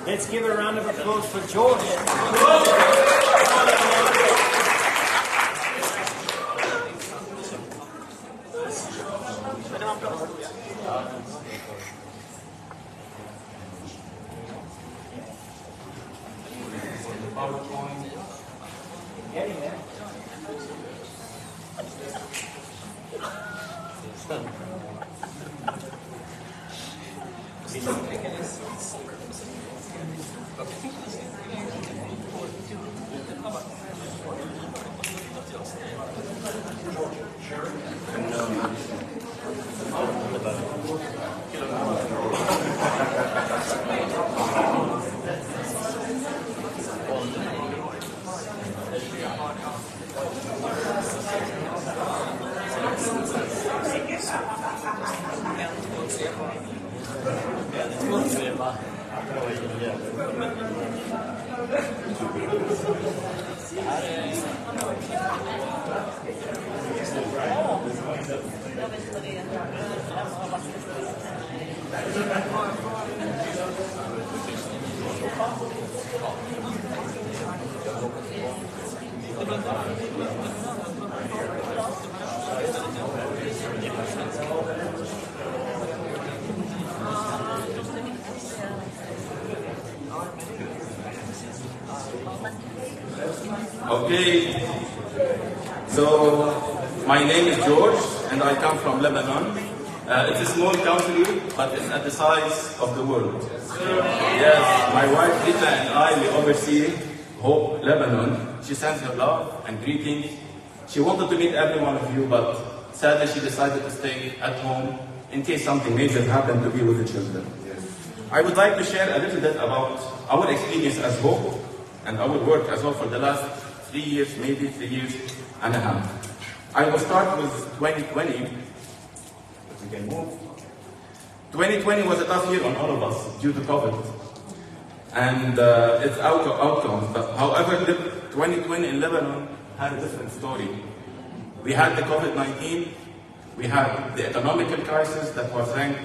Let's give a round of applause for George. Getting there. Okay, so my name is George and I come from Lebanon. It's a small country, but it's at the size of the world. Yes, my wife Rita and I, we oversee Hope Lebanon. She sends her love and greetings. She wanted to meet every one of you, but sadly she decided to stay at home in case something major happened to be with the children. I would like to share a little bit about our experience as Hope and our work as well for the last 3 years, maybe 3 years and a half. I will start with 2020. If we can move. 2020 was a tough year on all of us due to COVID and its outcomes. But however, 2020 in Lebanon had a different story. We had the COVID-19, we had the economical crisis that was ranked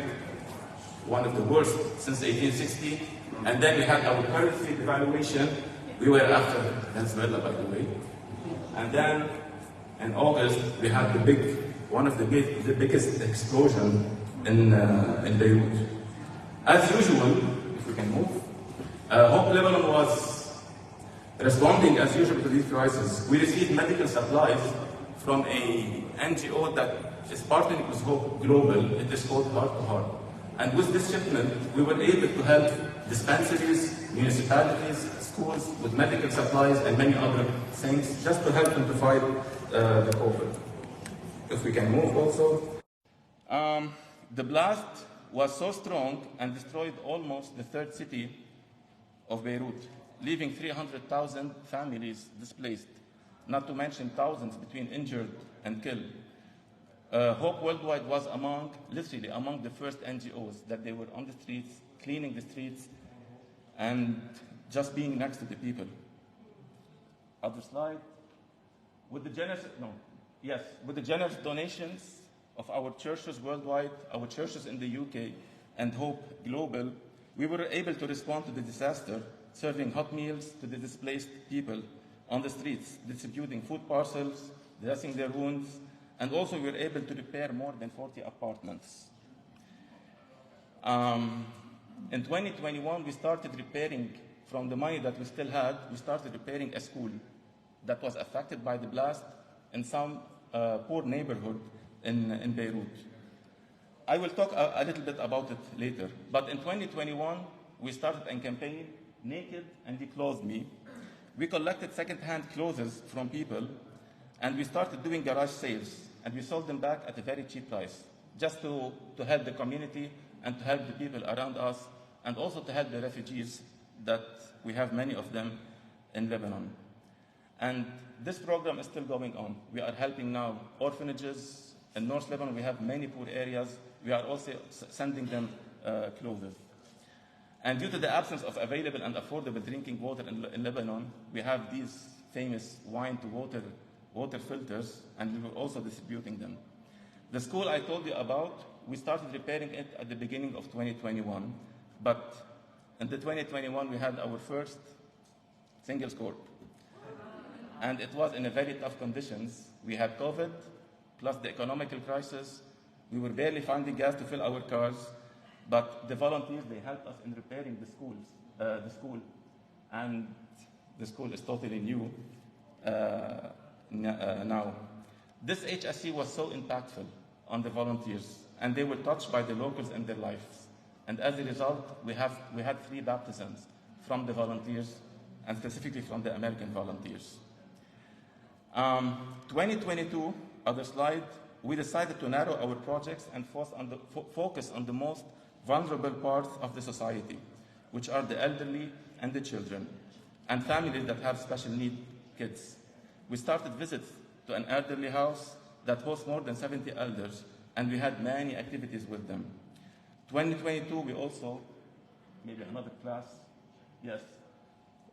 one of the worst since 1860, and then we had our currency devaluation. We were after Venezuela, by the way. And then in August, we had one of the biggest explosion in Beirut. As usual, if we can move, Hope Lebanon was responding as usual to these crises. We received medical supplies from a NGO that is partnering with Hope Global. It is called Heart to Heart. And with this shipment, we were able to help dispensaries, municipalities, schools with medical supplies and many other things, just to help them to fight the COVID. If we can move also. The blast was so strong and destroyed almost the third city of Beirut, leaving 300,000 families displaced, not to mention thousands between injured and killed. Hope Worldwide was literally among the first NGOs that they were on the streets, cleaning the streets, and just being next to the people. Other slide. With the generous donations of our churches worldwide, our churches in the UK, and Hope Global, we were able to respond to the disaster, serving hot meals to the displaced people on the streets, distributing food parcels, dressing their wounds, and also we were able to repair more than 40 apartments. In 2021, we started repairing, from the money that we still had, we started repairing a school that was affected by the blast in some poor neighborhood in Beirut. I will talk a little bit about it later. But in 2021, we started a campaign, Naked and He Clothed Me. We collected second-hand clothes from people, and we started doing garage sales, and we sold them back at a very cheap price, just to help the community and to help the people around us, and also to help the refugees that we have many of them in Lebanon. And this program is still going on. We are helping now orphanages in North Lebanon. We have many poor areas. We are also sending them clothes. And due to the absence of available and affordable drinking water in Lebanon, we have these famous wine-to-water filters, and we were also distributing them. The school I told you about we started repairing it at the beginning of 2021, but in the 2021 we had our first single score. And it was in a very tough conditions. We had COVID, plus the economical crisis. We were barely finding gas to fill our cars, but the volunteers, they helped us in repairing the school. And the school is totally new now. This HSC was so impactful on the volunteers, and they were touched by the locals in their lives. And as a result, we had 3 baptisms from the volunteers, and specifically from the American volunteers. 2022, other slide, we decided to narrow our projects and focus on the most vulnerable parts of the society, which are the elderly and the children, and families that have special need kids. We started visits to an elderly house that hosts more than 70 elders, and we had many activities with them. 2022, we also, maybe another class, yes.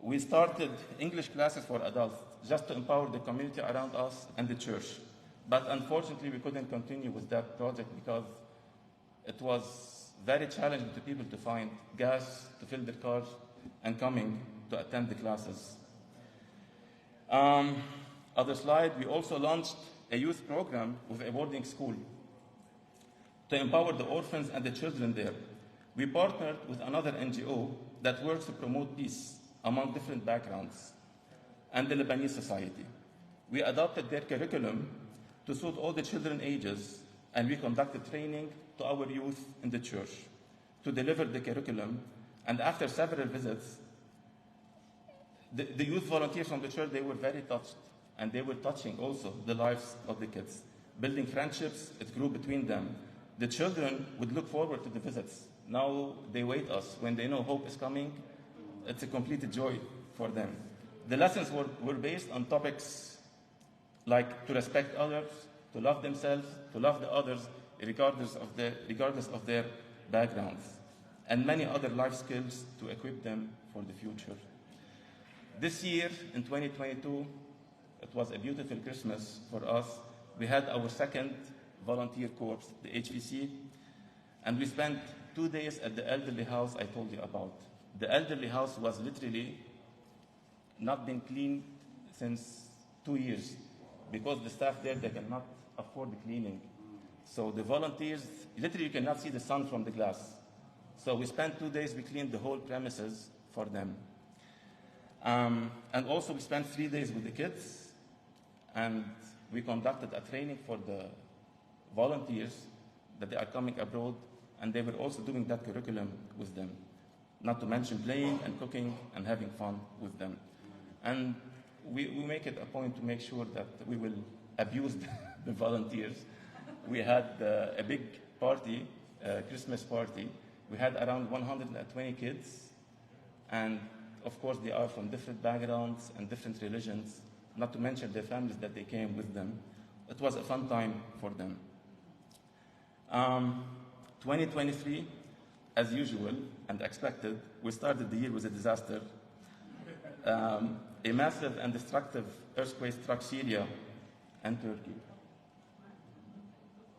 We started English classes for adults, just to empower the community around us and the church. But unfortunately, we couldn't continue with that project because it was very challenging to people to find gas to fill their cars and coming to attend the classes. Other slide, we also launched a youth program with a boarding school to empower the orphans and the children there. We partnered with another NGO that works to promote peace among different backgrounds and the Lebanese society. We adopted their curriculum to suit all the children ages, and we conducted training to our youth in the church to deliver the curriculum. And after several visits, the youth volunteers from the church, they were very touched, and they were touching also the lives of the kids. Building friendships, it grew between them. The children would look forward to the visits. Now they wait us. When they know hope is coming, it's a complete joy for them. The lessons were based on topics like to respect others, to love themselves, to love the others, regardless of their backgrounds, and many other life skills to equip them for the future. This year, in 2022, it was a beautiful Christmas for us. We had our second volunteer corps, the HEC, and we spent 2 days at the elderly house I told you about. The elderly house was literally not been cleaned since 2 years because the staff there, they cannot afford the cleaning. So the volunteers, literally you cannot see the sun from the glass. So we spent 2 days, we cleaned the whole premises for them. And also we spent 3 days with the kids, and we conducted a training for the volunteers that they are coming abroad, and they were also doing that curriculum with them. Not to mention playing and cooking and having fun with them. And we make it a point to make sure that we will abuse the volunteers. We had a big party, Christmas party. We had around 120 kids. And of course, they are from different backgrounds and different religions, not to mention the families that they came with them. It was a fun time for them. 2023, as usual and expected, we started the year with a disaster. A massive and destructive earthquake struck Syria and Turkey.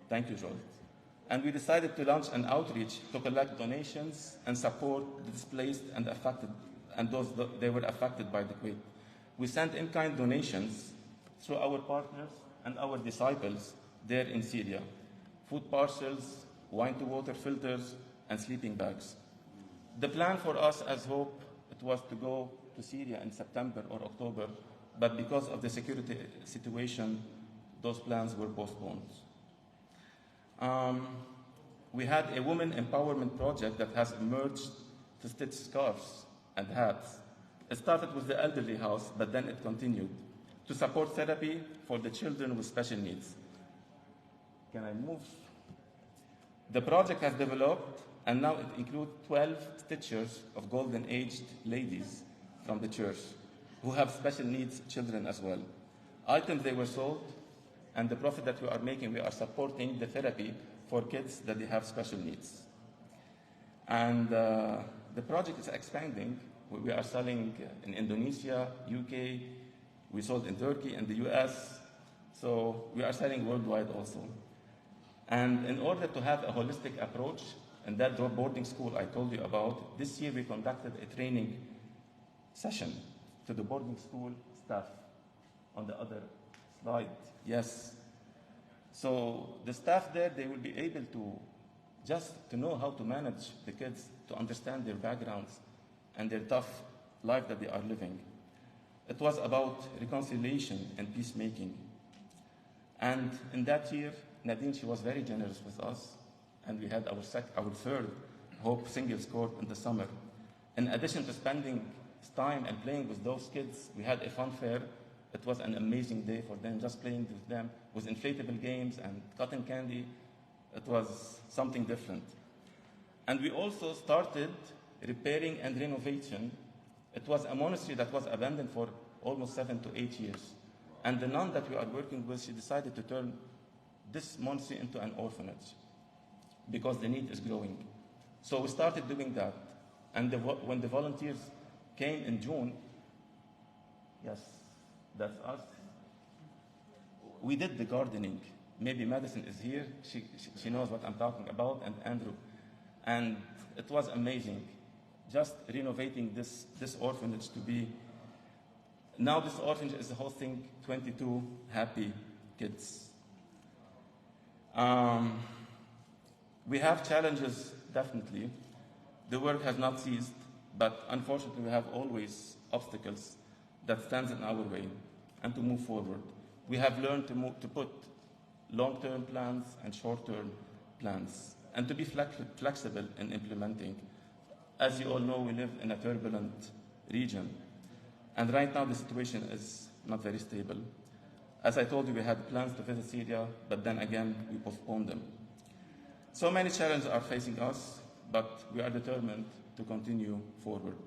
Thank you, George. And we decided to launch an outreach to collect donations and support the displaced and affected, and those they were affected by the quake. We sent in-kind donations through our partners and our disciples there in Syria. Food parcels, wine-to-water filters, and sleeping bags. The plan for us as HOPE, it was to go to Syria in September or October, but because of the security situation, those plans were postponed. We had a women empowerment project that has emerged to stitch scarves and hats. It started with the elderly house, but then it continued to support therapy for the children with special needs. Can I move? The project has developed, and now it includes 12 stitchers of golden-aged ladies from the church who have special needs children as well. Items they were sold, and the profit that we are making, we are supporting the therapy for kids that they have special needs. And the project is expanding. We are selling in Indonesia, UK, we sold in Turkey and the US, so we are selling worldwide also. And in order to have a holistic approach, and that boarding school I told you about, this year we conducted a training session to the boarding school staff. On the other slide, yes. So the staff there, they will be able to just to know how to manage the kids, to understand their backgrounds and their tough life that they are living. It was about reconciliation and peacemaking. And in that year, Nadine, she was very generous with us, and we had our third Hope Singles Court in the summer. In addition to spending time and playing with those kids, we had a fun fair. It was an amazing day for them, just playing with them with inflatable games and cotton candy. It was something different. And we also started repairing and renovation. It was a monastery that was abandoned for almost 7 to 8 years. And the nun that we are working with, she decided to turn this monastery into an orphanage because the need is growing. So we started doing that. And when the volunteers came in June, yes, that's us, we did the gardening. Maybe Madison is here. She knows what I'm talking about, and Andrew. And it was amazing, just renovating this orphanage to be. Now this orphanage is hosting 22 happy kids. We have challenges, definitely. The work has not ceased, but unfortunately we have always obstacles that stand in our way, and to move forward. We have learned to put long-term plans and short-term plans, and to be flexible in implementing. As you all know, we live in a turbulent region, and right now the situation is not very stable. As I told you, we had plans to visit Syria, but then again, we postponed them. So many challenges are facing us, but we are determined to continue forward.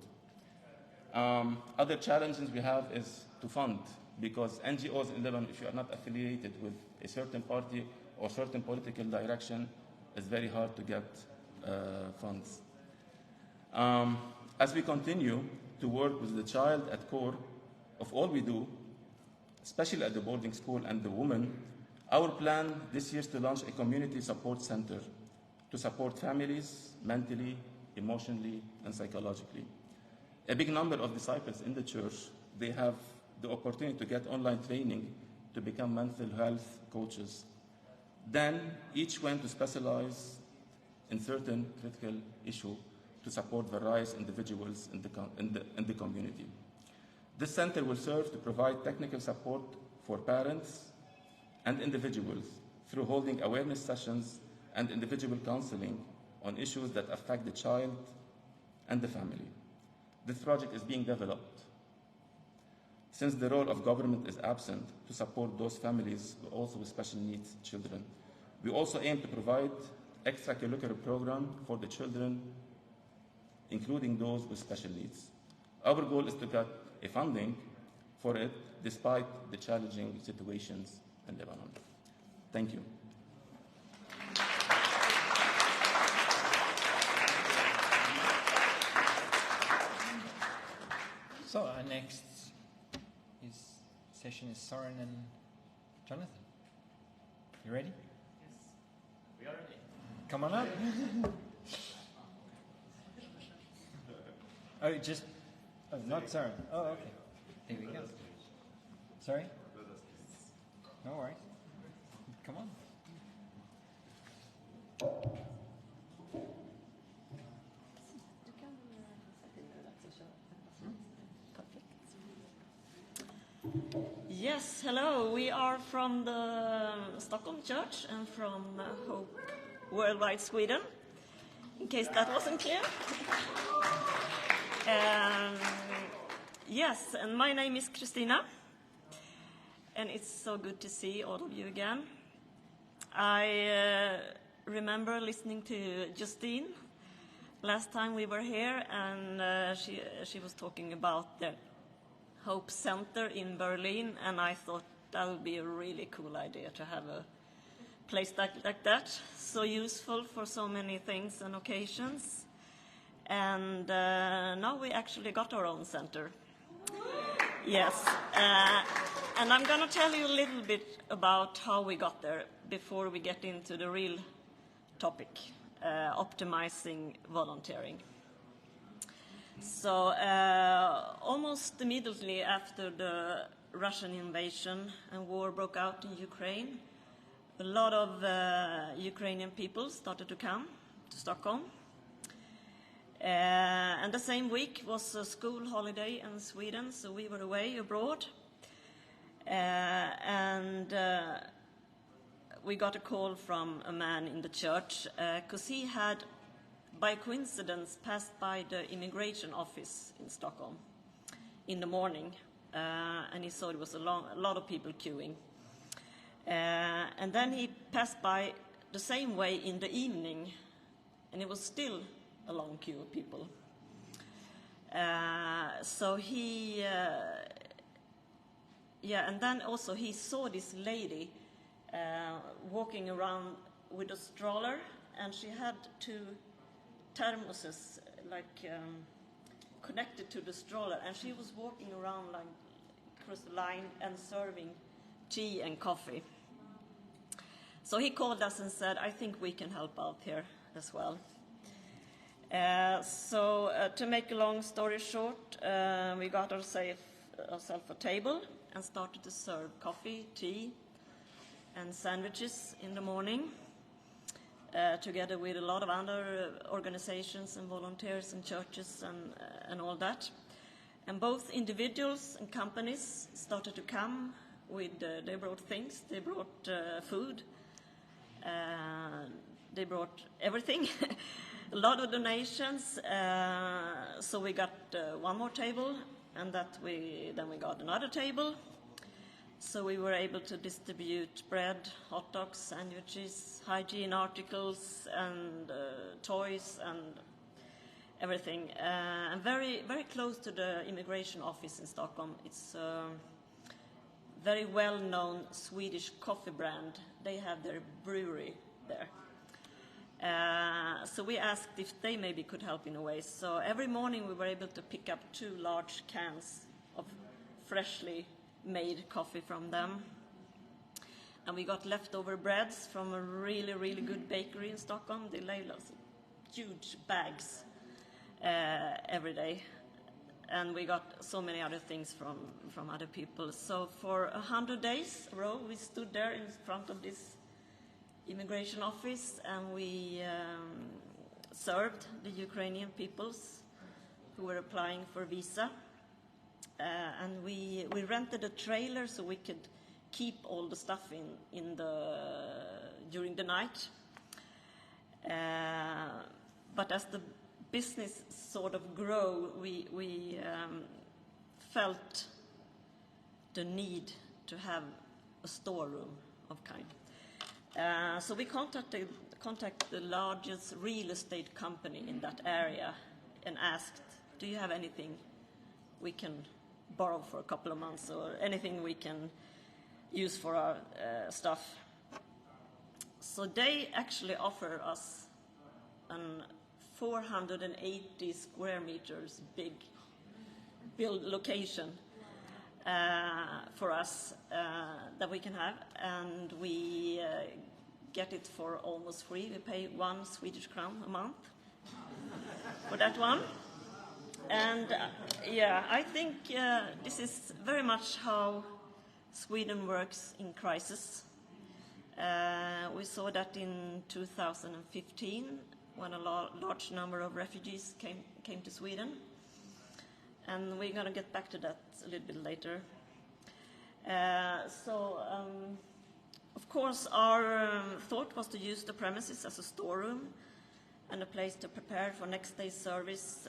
Other challenges we have is to fund, because NGOs in Lebanon, if you are not affiliated with a certain party or certain political direction, it's very hard to get funds. As we continue to work with the child at core of all we do, especially at the boarding school and the women, our plan this year is to launch a community support center to support families mentally, emotionally, and psychologically. A big number of disciples in the church, they have the opportunity to get online training to become mental health coaches. Then each went to specialize in certain critical issue to support various individuals in the community. This center will serve to provide technical support for parents and individuals through holding awareness sessions and individual counseling on issues that affect the child and the family. This project is being developed since the role of government is absent to support those families also with special needs children. We also aim to provide extracurricular program for the children, including those with special needs. Our goal is to get a funding for it despite the challenging situations in Lebanon. Thank you. So our next session is Soren and Jonathan. You ready? Yes, we are ready. Come on up. Not Soren. Oh, okay. Here we go. Sorry? No worries. Come on. Yes, hello. We are from the Stockholm Church and from Hope Worldwide Sweden, in case that wasn't clear. Yes, and my name is Christina, and it's so good to see all of you again. I remember listening to Justine last time we were here, and she was talking about the Hope Center in Berlin, and I thought that would be a really cool idea to have a place like that, so useful for so many things and occasions. And now we actually got our own center. Yes. And I'm going to tell you a little bit about how we got there before we get into the real topic, optimizing volunteering. So almost immediately after the Russian invasion and war broke out in Ukraine, a lot of Ukrainian people started to come to Stockholm. And the same week was a school holiday in Sweden, so we were away abroad. And we got a call from a man in the church because he had, by coincidence, passed by the immigration office in Stockholm in the morning, and he saw it was a lot of people queuing. And then he passed by the same way in the evening, and it was still a long queue of people. So he, and then also he saw this lady walking around with a stroller, and she had two thermoses connected to the stroller, and she was walking around like across the line and serving tea and coffee. So he called us and said, I think we can help out here as well. So to make a long story short, we got ourselves a table and started to serve coffee, tea, and sandwiches in the morning, together with a lot of other organizations and volunteers and churches and all that. And both individuals and companies started to come with, they brought things, they brought food, they brought everything, a lot of donations, so we got one more table, and then we got another table. So we were able to distribute bread, hot dogs, sandwiches, hygiene articles, and toys, and everything. And very, very close to the immigration office in Stockholm. It's a very well-known Swedish coffee brand. They have their brewery there. So we asked if they maybe could help in a way. So every morning we were able to pick up 2 large cans of freshly made coffee from them. And we got leftover breads from a really, really good bakery in Stockholm. They laid us huge bags every day. And we got so many other things from other people. So for 100 days a row, we stood there in front of this immigration office, and we served the Ukrainian peoples who were applying for visa. And we rented a trailer so we could keep all the stuff during the night. But as the business sort of grew, we felt the need to have a storeroom of kind. So we contacted the largest real estate company in that area and asked, do you have anything we can borrow for a couple of months, or anything we can use for our stuff? So they actually offer us a 480 square meters big build location for us that we can have, and we get it for almost free. We pay 1 Swedish crown a month for that one. And I think this is very much how Sweden works in crisis. We saw that in 2015 when a large number of refugees came to Sweden. And we're going to get back to that a little bit later. Of course, our thought was to use the premises as a storeroom and a place to prepare for next day's service.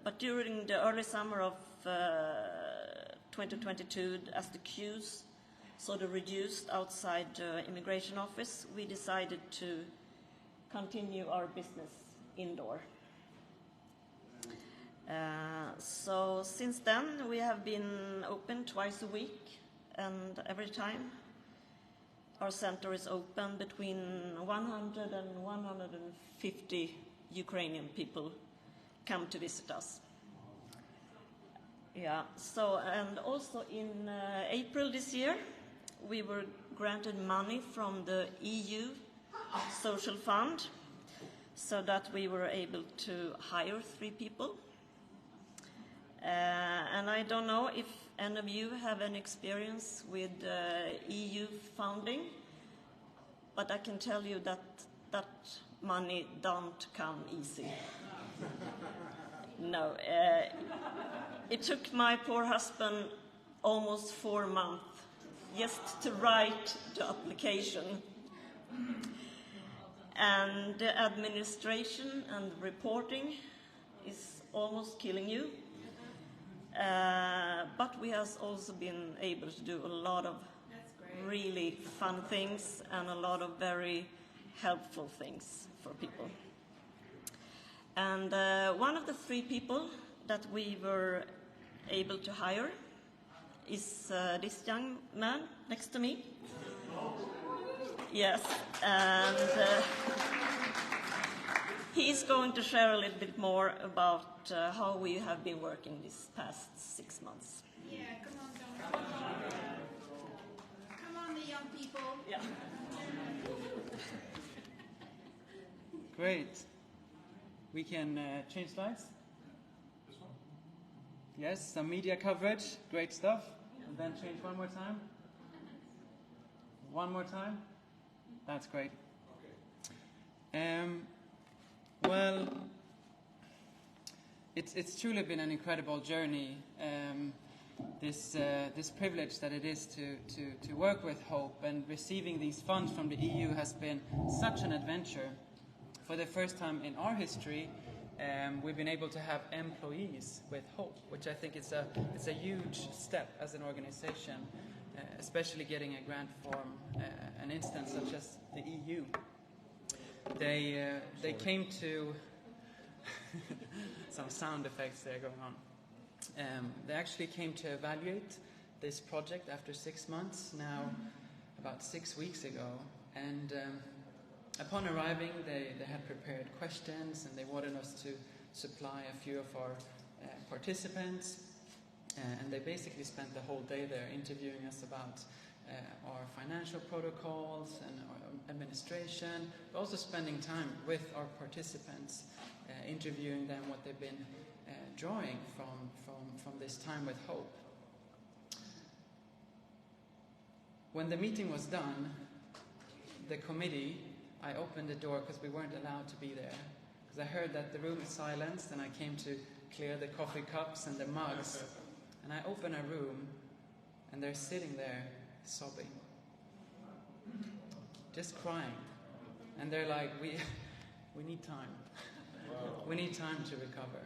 But during the early summer of 2022, as the queues sort of reduced outside the immigration office, we decided to continue our business indoor. So since then, we have been open twice a week, and every time our center is open, between 100 and 150 Ukrainian people come to visit us. Yeah, so, and also in April this year, we were granted money from the EU Social Fund so that we were able to hire 3 people. And I don't know if any of you have any experience with EU funding, but I can tell you that that money don't come easy. No. It took my poor husband almost 4 months just to write the application. And the administration and reporting is almost killing you. But we have also been able to do a lot of really fun things and a lot of very helpful things for people. And one of the 3 people that we were able to hire is this young man next to me. Yes, and he's going to share a little bit more about how we have been working these past 6 months. Yeah, come on, John. Come on, the young people. Yeah. Great. We can change slides. Yes, some media coverage. Great stuff. And then change one more time. One more time. That's great. Well, it's truly been an incredible journey. This privilege that it is to work with Hope, and receiving these funds from the EU has been such an adventure. For the first time in our history, we've been able to have employees with Hope, which I think is a huge step as an organization, especially getting a grant from an instance such as the EU. They came to some sound effects there going on. They actually came to evaluate this project after 6 months, now about 6 weeks ago, and upon arriving they had prepared questions, and they wanted us to supply a few of our participants, and they basically spent the whole day there interviewing us about our financial protocols and our administration, but also spending time with our participants, interviewing them what they've been drawing from this time with Hope. When the meeting was done, the committee, I opened the door because we weren't allowed to be there, because I heard that the room is silenced, and I came to clear the coffee cups and the mugs, and I open a room and they're sitting there sobbing, just crying, and they're like, we need time. We need time to recover.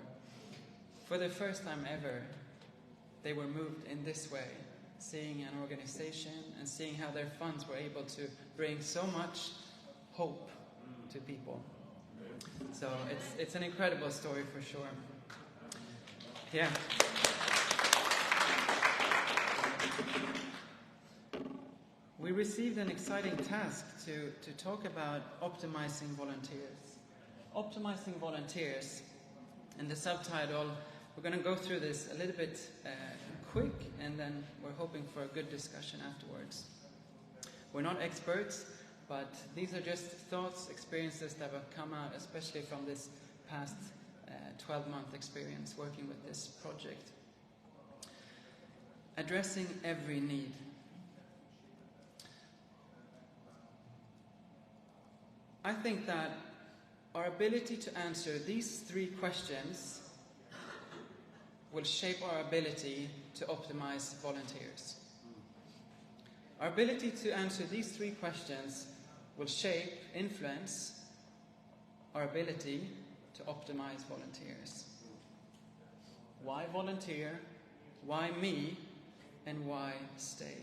For the first time ever, they were moved in this way, seeing an organization and seeing how their funds were able to bring so much hope to people. So it's an incredible story for sure. Yeah. We received an exciting task to talk about optimizing volunteers. Optimizing volunteers, and the subtitle, we're going to go through this a little bit quick, and then we're hoping for a good discussion afterwards. We're not experts, but these are just thoughts, experiences that have come out, especially from this past 12-month experience working with this project. Addressing every need. I think that our ability to answer these 3 questions will shape our ability to optimize volunteers. Our ability to answer these 3 questions will shape, influence our ability to optimize volunteers. Why volunteer? Why me? And why stay?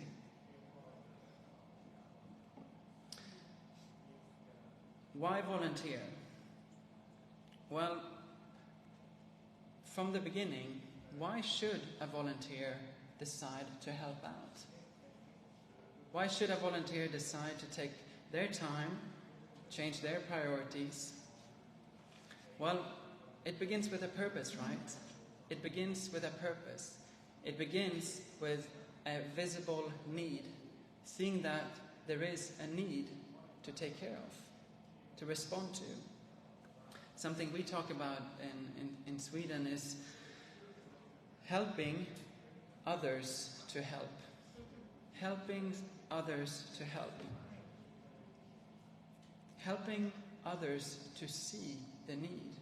Why volunteer? Well, from the beginning, why should a volunteer decide to help out? Why should a volunteer decide to take their time, change their priorities? Well, it begins with a purpose, right? It begins with a purpose. It begins with a visible need, seeing that there is a need to take care of, to respond to. Something we talk about in Sweden is helping others to help. Helping others to help. Helping others to see the need.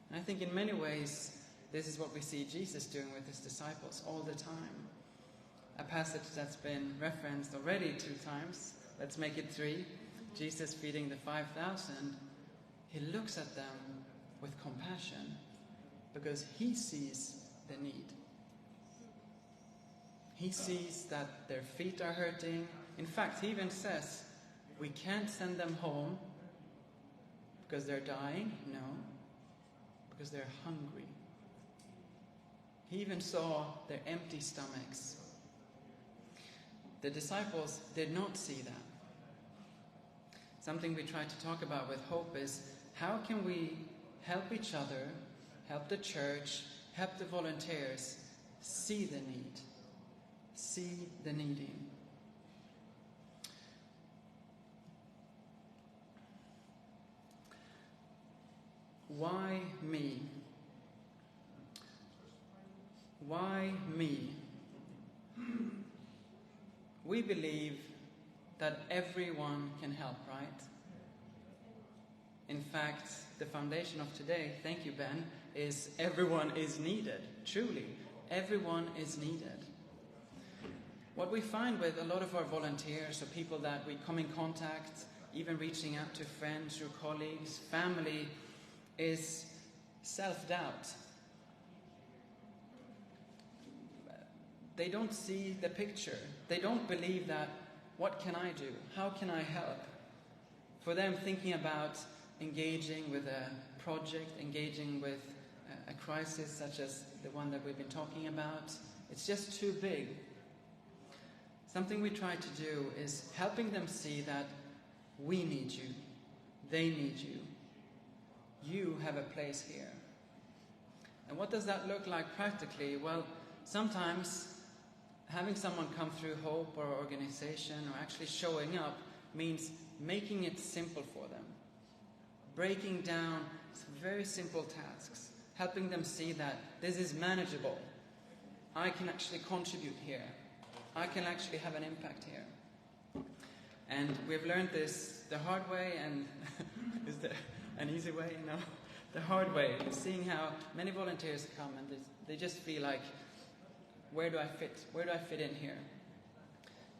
And I think in many ways, this is what we see Jesus doing with his disciples all the time. A passage that's been referenced already 2 times. Let's make it 3. Jesus feeding the 5,000. He looks at them with compassion because he sees the need. He sees that their feet are hurting. In fact, he even says, we can't send them home because they're dying. No, because they're hungry. He even saw their empty stomachs. The disciples did not see that. Something we try to talk about with Hope is how can we help each other, help the church, help the volunteers see the need, see the needy. Why me? Why me? We believe that everyone can help, right? In fact, the foundation of today, thank you, Ben, is everyone is needed. Truly, everyone is needed. What we find with a lot of our volunteers or people that we come in contact, even reaching out to friends or colleagues, family, is self-doubt. They don't see the picture. They don't believe that, what can I do? How can I help? For them, thinking about engaging with a project, engaging with a crisis such as the one that we've been talking about, it's just too big. Something we try to do is helping them see that we need you. They need you. You have a place here. And what does that look like practically? Well, sometimes having someone come through Hope or organization or actually showing up means making it simple for them. Breaking down some very simple tasks. Helping them see that this is manageable. I can actually contribute here. I can actually have an impact here. And we've learned this the hard way, and is there an easy way? No. The hard way, seeing how many volunteers come and they just feel like, where do I fit? Where do I fit in here?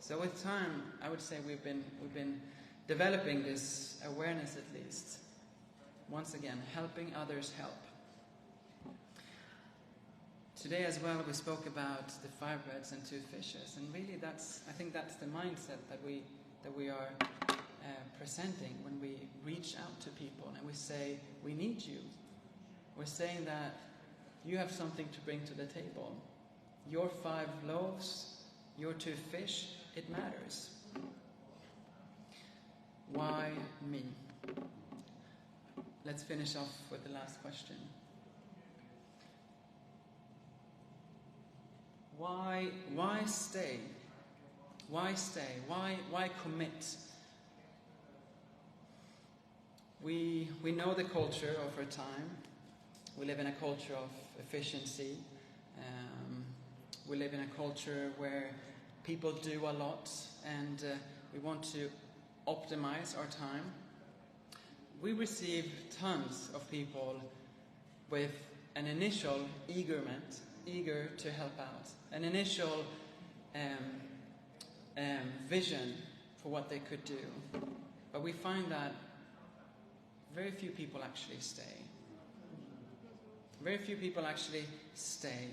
So with time, I would say we've been developing this awareness at least. Once again, helping others help. Today as well, we spoke about the 5 breads and 2 fishes, and really I think that's the mindset that we are presenting when we reach out to people and we say, we need you. We're saying that you have something to bring to the table. Your 5 loaves, your 2 fish, it matters. Why me? Let's finish off with the last question. Why stay? Why stay? Why commit? We know the culture of our time. We live in a culture of efficiency. We live in a culture where people do a lot and we want to optimize our time. We receive tons of people with an initial eager to help out, an initial vision for what they could do. But we find that very few people actually stay. Very few people actually stay.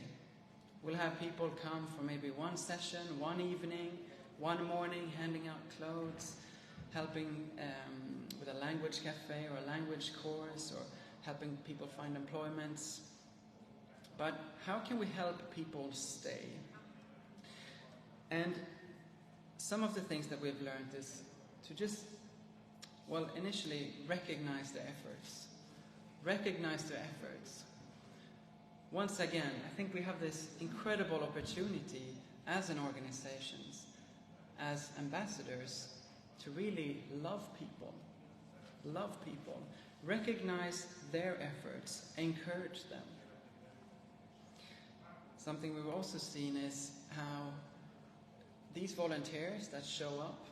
We'll have people come for maybe one session, one evening, one morning, handing out clothes, helping with a language cafe or a language course, or helping people find employments. But how can we help people stay? And some of the things that we've learned is to just, initially recognize the efforts. Recognize their efforts. once again, I think we have this incredible opportunity as an organization, as ambassadors, to really love people, recognize their efforts, encourage them. Something we've also seen is how these volunteers that show up,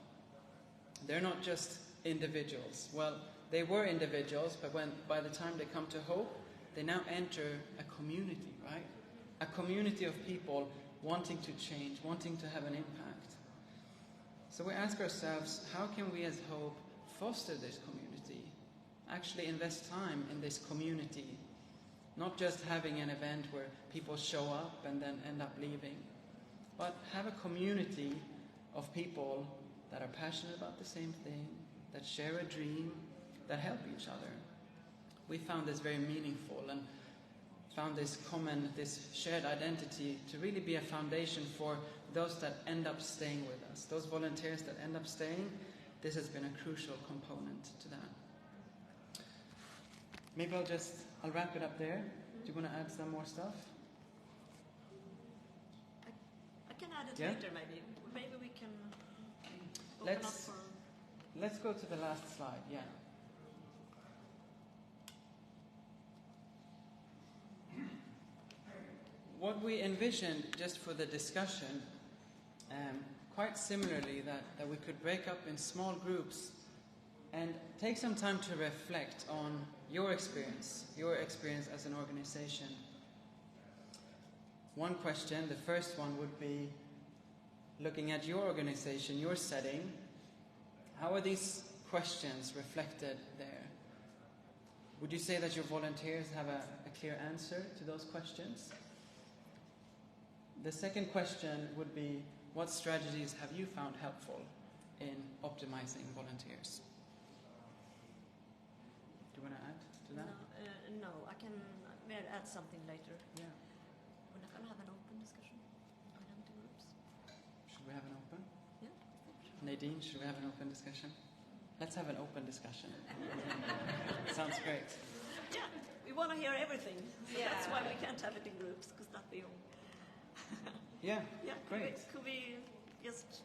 they're not just individuals. Well, they were individuals, but by the time they come to Hope, they now enter a community, right? A community of people wanting to change, wanting to have an impact. So we ask ourselves, how can we as Hope foster this community? Actually invest time in this community, not just having an event where people show up and then end up leaving, but have a community of people that are passionate about the same thing, that share a dream, that help each other. We found this very meaningful and found this common, this shared identity to really be a foundation for those that end up staying with us. Those volunteers that end up staying, this has been a crucial component to that. Maybe I'll wrap it up there. Do you want to add some more stuff? I can add it Yeah? later, maybe. Maybe we can open up for... Let's go to the last slide, yeah. What we envisioned just for the discussion, quite similarly, that we could break up in small groups and take some time to reflect on your experience as an organization. One question, the first one would be, looking at your organization, your setting, how are these questions reflected there? Would you say that your volunteers have a clear answer to those questions? The second question would be, what strategies have you found helpful in optimizing volunteers? Do you want to add to that? No, I can maybe add something later. Yeah. We're not going to have an open discussion in empty groups. Should we have an open? Yeah. Nadine, should we have an open discussion? Let's have an open discussion. Sounds great. Yeah, we want to hear everything. So that's why we can't have it in groups, because that'd be all. Yeah, Yeah, great. Could we just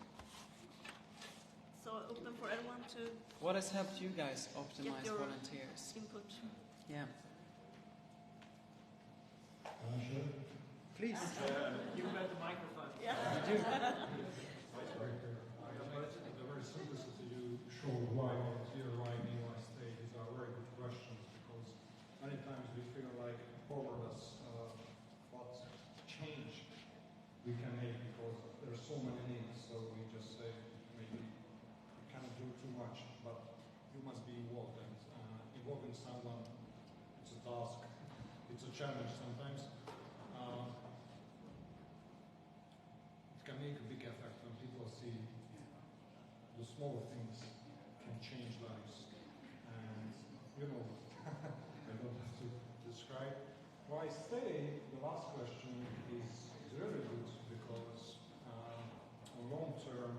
so open for everyone to What has helped you guys optimize your volunteers? input? Yeah. Please. You've got the microphone. Yeah. You do. The very simplicity you show why volunteer, why me, why stay, these are very good questions, because many times we feel like powerless what change we can make, because there are so many needs, so we just say maybe we cannot do too much, but you must be involved, and involving someone, it's a task, it's a challenge sometimes. It can make a big effect when people see the small things can change lives. And, you know, I don't have to describe. Why stay, the last question is really good, because on long term,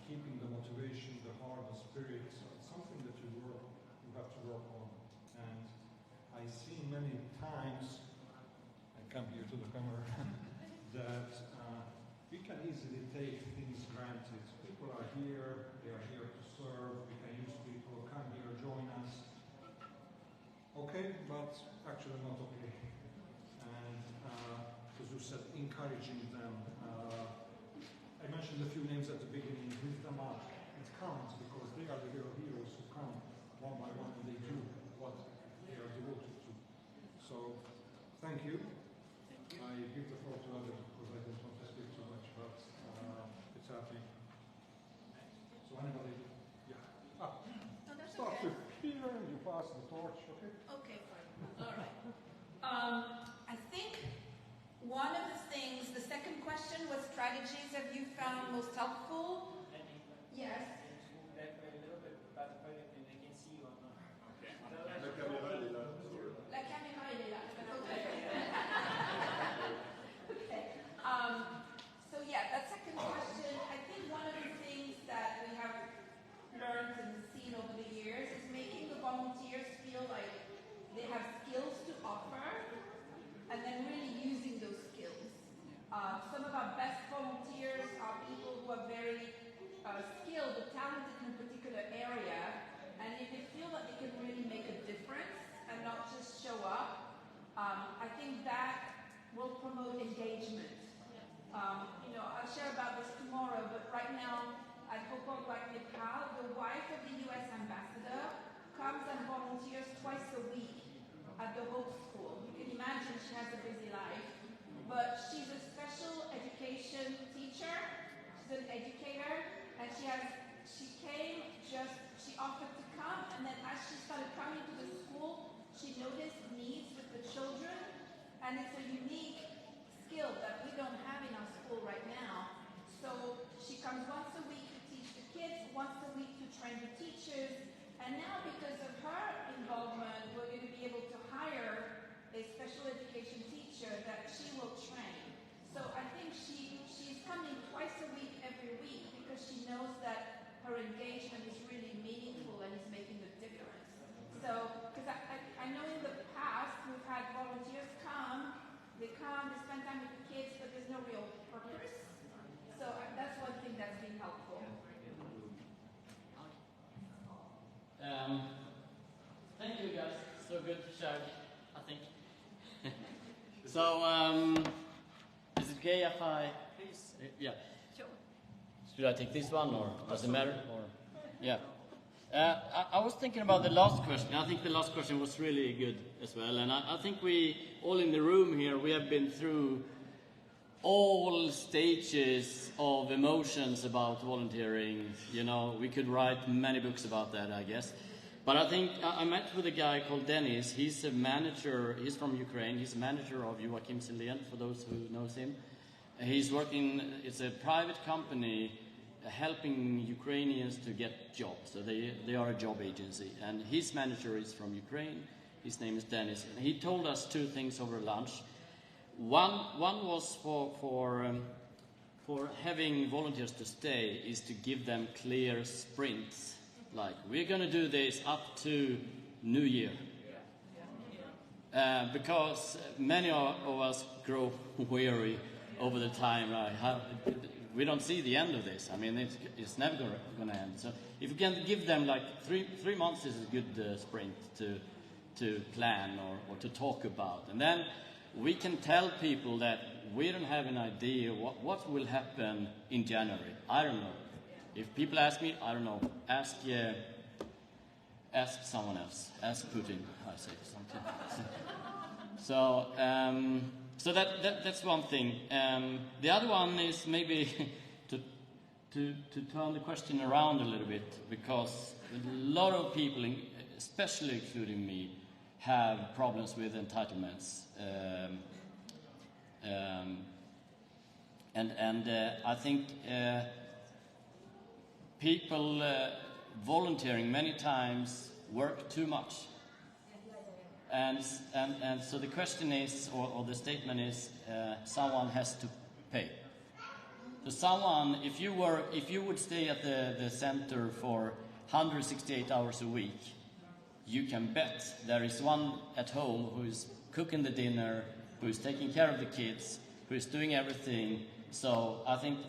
keeping the motivation, the heart, the spirit, it's something that you have to work on. And I see many times, I come here to the camera, that we can easily take things granted. People are here, they are here to serve, we can use people, come here, join us. Okay, but actually not okay. And as you said, encouraging them. I mentioned a few names at the beginning, lift them up. It counts, because they are the real heroes who come one by one and they do what they are devoted to. So, thank you. I give the floor to others because I don't want to speak too much, but it's happening. So anybody, yeah. No, that's Start okay. with Peter and you pass the torch, okay? Okay, fine. All right. I think one of the things, the second question was strategies have you found most helpful? Yes. Move that way a little bit about the project and they can see you on the... La caméra elle est là. Okay. Okay. So yeah, that second question, I think one of the things that we have she came she offered to come, and then as she started coming to the school, she noticed needs with the children, and it's a unique skill that we don't have in our school right now. So she comes once a week to teach the kids, once a week to train the teachers, and now because of her involvement, we're going to be able to hire a special education teacher that she will train. So I think she's coming twice a week every week because she knows that her engagement is really meaningful and is making a difference. So, because I know in the past we've had volunteers they spend time with the kids, but there's no real purpose. So that's one thing that's been helpful. Thank you guys. So good to share, I think. So, is it okay if I... Please. Yeah. Sure. Should I take this one, or does it matter? Or yeah. I was thinking about the last question. I think the last question was really good as well. And I think we, all in the room here, we have been through all stages of emotions about volunteering. You know, we could write many books about that, I guess. But I think I met with a guy called Dennis. He's a manager. He's from Ukraine. He's a manager of Joachim Silén, for those who knows him. He's working, it's a private company helping Ukrainians to get jobs. So they are a job agency. And his manager is from Ukraine. His name is Dennis. And he told us two things over lunch. One was for having volunteers to stay is to give them clear sprints. Like, we're going to do this up to New Year. Because many of us grow weary over the time. Right? We don't see the end of this. I mean, it's never going to end. So if you can give them like three months is a good sprint to plan or to talk about. And then we can tell people that we don't have an idea what will happen in January. I don't know. If people ask me, I don't know. Ask someone else. Ask Putin, I say something. So that's one thing. The other one is maybe to turn the question around a little bit, because a lot of people, especially including me, have problems with entitlements. And I think people volunteering many times work too much. And so the question is, or the statement is, someone has to pay. So someone, if you would stay at the center for 168 hours a week, you can bet there is one at home who is cooking the dinner, who is taking care of the kids, who is doing everything. So I think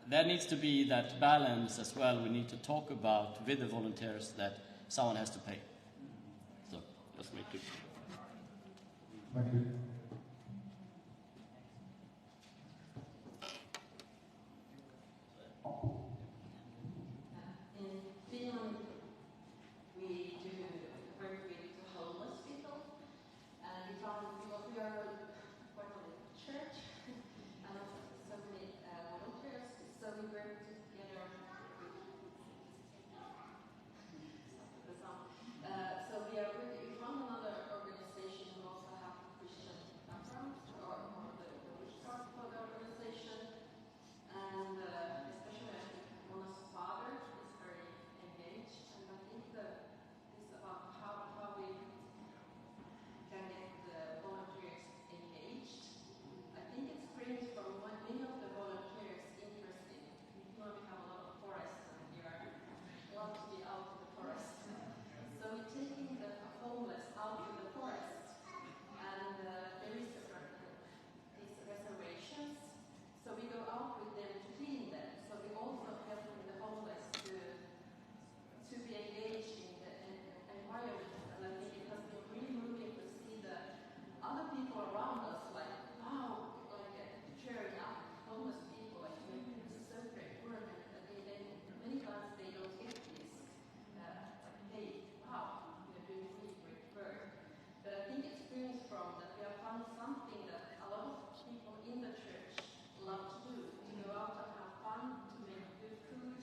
there needs to be that balance as well. We need to talk about with the volunteers that someone has to pay. So let's make it. Thank you. In Finland, we do work with homeless people, and we found because we are quite a church and so many volunteers, so we work together with the sound. So we found another organization who also have Christian background, or the which part for the organization, and especially I think Mona's father is very engaged, and I think it's about how we can get the volunteers engaged. I think it springs from many of the volunteers interested. We have a lot of forests, and you love to be out in the forest. So we're taking the homeless out in the forest, and there is these reservations. So we go out with them to clean them. So we also helping the homeless to be engaged in the environment. And I think it has been really moving to see the other people around us, like, wow, like cheering up homeless people, like, this is so great work. And many times they don't get this, hey, wow, you're doing really great work. But I think it springs from that we have found something that a lot of people in the church love to do, to go out and have fun, to make good food,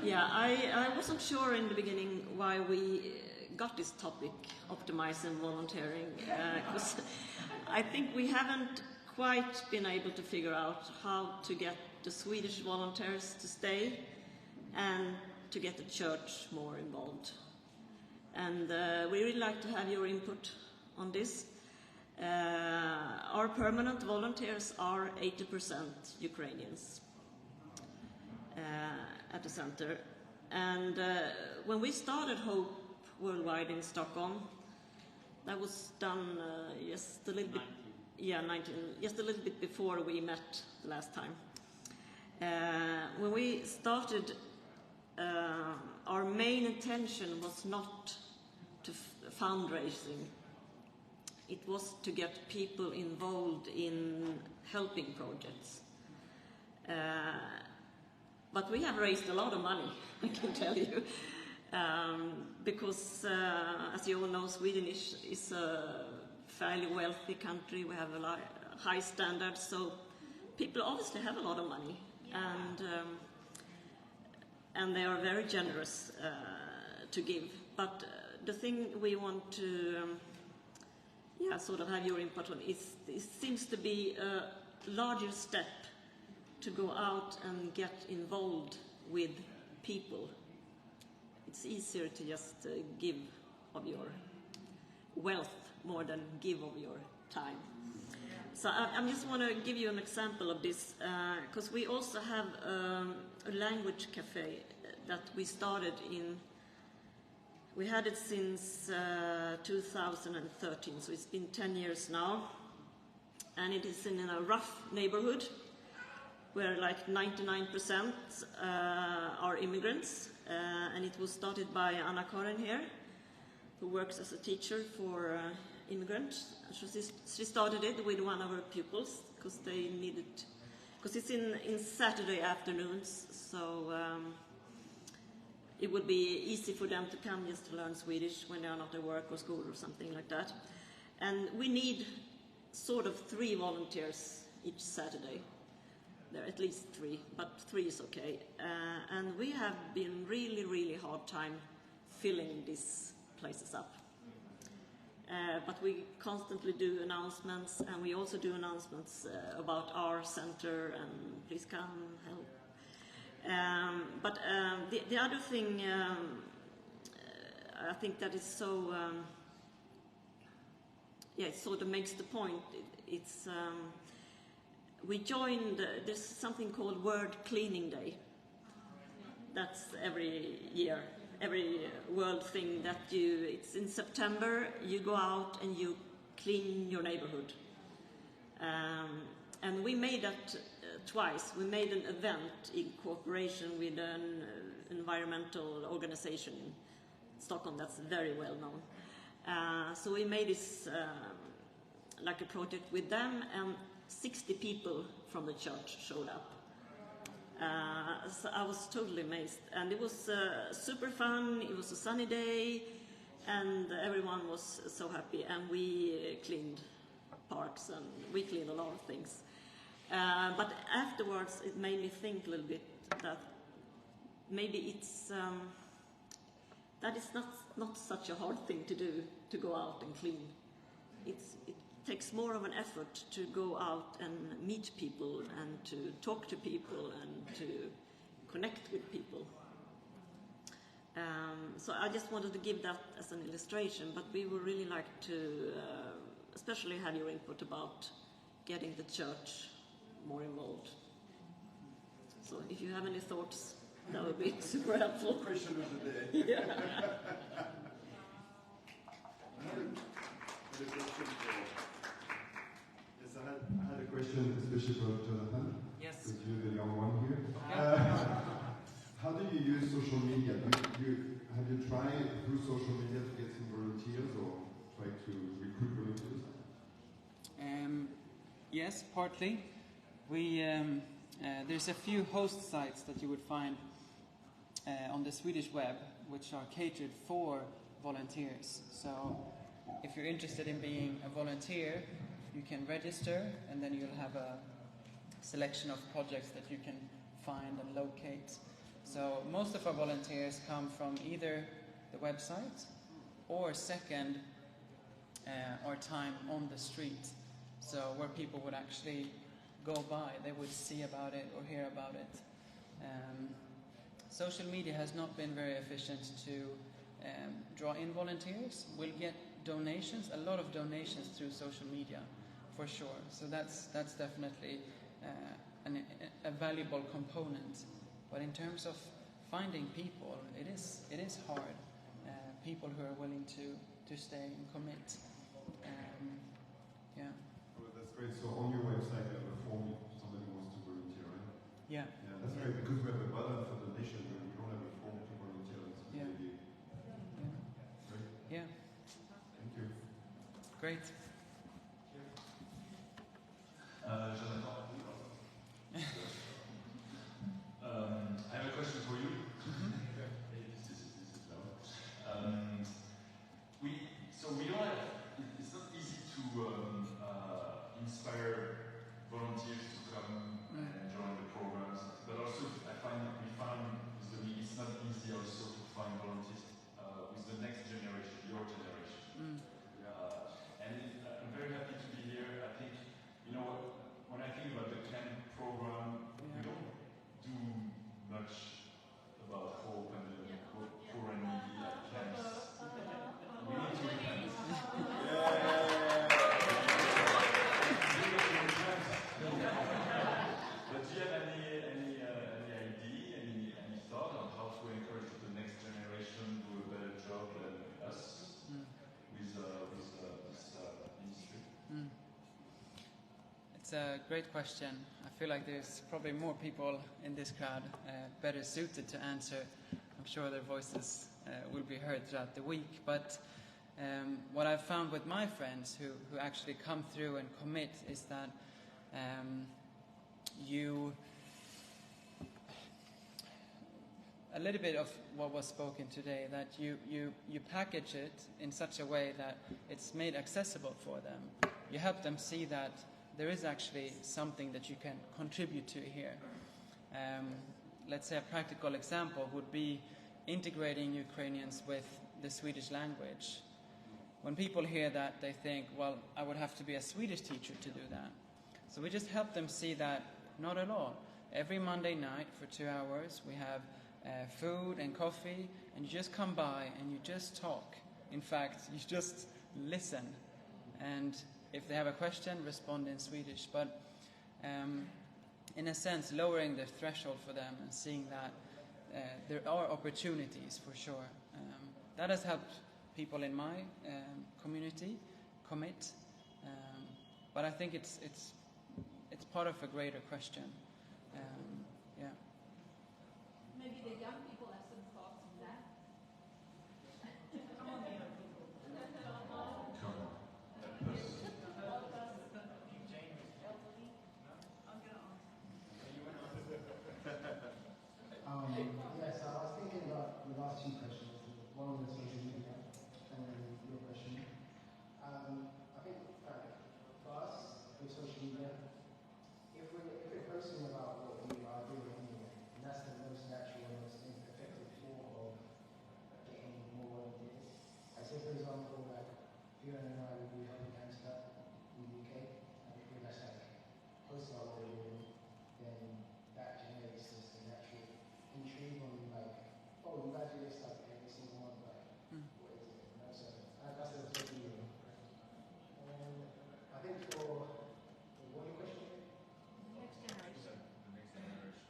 Yeah, I wasn't sure in the beginning why we got this topic, optimizing volunteering, because I think we haven't quite been able to figure out how to get the Swedish volunteers to stay and to get the church more involved. And we really like to have your input on this. Our permanent volunteers are 80% Ukrainians at the center. And when we started Hope Worldwide in Stockholm, that was done just a little bit, just a little bit before we met the last time. When we started, our main intention was not to fundraising. It was to get people involved in helping projects. But we have raised a lot of money, I can tell you, because as you all know, Sweden is a fairly wealthy country. We have a high standards, so people obviously have a lot of money, and they are very generous to give. But the thing we want to sort of have your input on is it seems to be a larger step to go out and get involved with people. It's easier to just give of your wealth more than give of your time. So I just want to give you an example of this, because we also have a language cafe that we started in. We had it since 2013, so it's been 10 years now. And it is in a rough neighborhood where like 99% are immigrants. And it was started by Anna-Karin here, who works as a teacher for immigrants. She started it with one of her pupils because they needed, because it's in Saturday afternoons, so it would be easy for them to come just to learn Swedish when they are not at work or school or something like that. And we need sort of 3 volunteers each Saturday. There are at least 3, but 3 is okay. And we have been really hard time filling these places up. But we constantly do announcements, and we also do announcements about our center, and please come, help. But the other thing I think that is so, it sort of makes the point, it's we joined, there's something called World Cleaning Day. That's every year, every world thing that it's in September, you go out and you clean your neighborhood. And we made that twice. We made an event in cooperation with an environmental organization in Stockholm that's very well known. So we made this like a project with them, and 60 people from the church showed up. So I was totally amazed, and it was super fun. It was a sunny day, and everyone was so happy, and we cleaned parks, and we cleaned a lot of things. But afterwards it made me think a little bit that maybe it's that is not such a hard thing to do, to go out and clean. It takes more of an effort to go out and meet people and to talk to people and to connect with people. So I just wanted to give that as an illustration, but we would really like to especially have your input about getting the church more involved. So if you have any thoughts, that would be super helpful. Question of the day. Yeah. I had a question, especially for Jonathan. Yes. Because you're the young one here. How do you use social media? Have you tried through social media to get some volunteers or try to recruit volunteers? Yes, partly. We there's a few host sites that you would find on the Swedish web which are catered for volunteers. So if you're interested in being a volunteer, you can register, and then you'll have a selection of projects that you can find and locate. So most of our volunteers come from either the website or second, our time on the street. So where people would actually go by, they would see about it or hear about it. Social media has not been very efficient to draw in volunteers. We'll get donations, a lot of donations through social media, for sure. So that's definitely a valuable component. But in terms of finding people, it is hard. People who are willing to stay and commit. Yeah. Oh, that's great. So on your website, you have a form if somebody wants to volunteer, right? Yeah. Yeah, that's great because we have a button for donation, but we don't have a form to volunteer. That's a Yeah. good idea. Great. Yeah. Thank you. Great. Jonathan. I have a question for you. This is loud. We don't have. It's not easy to inspire volunteers to come and join the programs, but also we find it's not easy also to find volunteers with the next generation, your generation. And I'm very happy to be here. I think, when I think about the camp program, we don't do much about hope and the poor and needy at camps. We need to repent. But do you have any idea, any thought on how to encourage the next generation to do a better job than us with this industry? It's a great question. I feel like there's probably more people in this crowd better suited to answer. I'm sure their voices will be heard throughout the week. But what I've found with my friends who actually come through and commit is that a little bit of what was spoken today, that you package it in such a way that it's made accessible for them. You help them see that there is actually something that you can contribute to here. Let's say a practical example would be integrating Ukrainians with the Swedish language. When people hear that, they think, well, I would have to be a Swedish teacher to do that. So we just help them see that not at all. Every Monday night for 2 hours, we have food and coffee, and you just come by and you just talk. In fact, you just listen. And if they have a question, respond in Swedish. But in a sense, lowering the threshold for them and seeing that there are opportunities for sure. That has helped people in my community commit. But I think it's part of a greater question. Yeah. Maybe the young people have some thoughts on that. Come on, young people. Yes, I was thinking about the last two questions. One was social media, and then your question. I think for us, with social media, if we're posting about what we are doing anyway, and that's the most natural and most effective form of getting more volunteers. I say, for example, like Fiona and I will be helping cancer in the UK, and if we just like post about what we're doing, then that generates this natural intrigue on like, oh, you guys do this stuff every single month, like, what is it? You know, so that's the social media. And I think for what your question? Next generation. The next generation.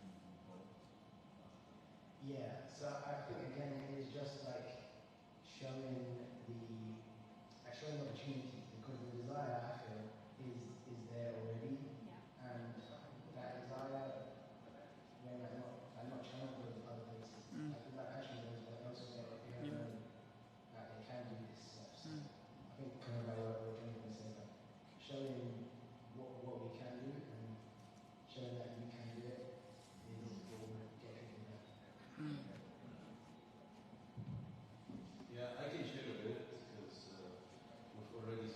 Yeah, so I think again it is just like showing opportunity, because the desire I feel is there already, and that desire when I'm not channeled with other places. I feel like actually there's elsewhere if you have known that they can do this stuff. So I think kind of like what we're doing is like showing what we can do and showing that you can do it is what will get people there. Yeah, I can share a bit because we've already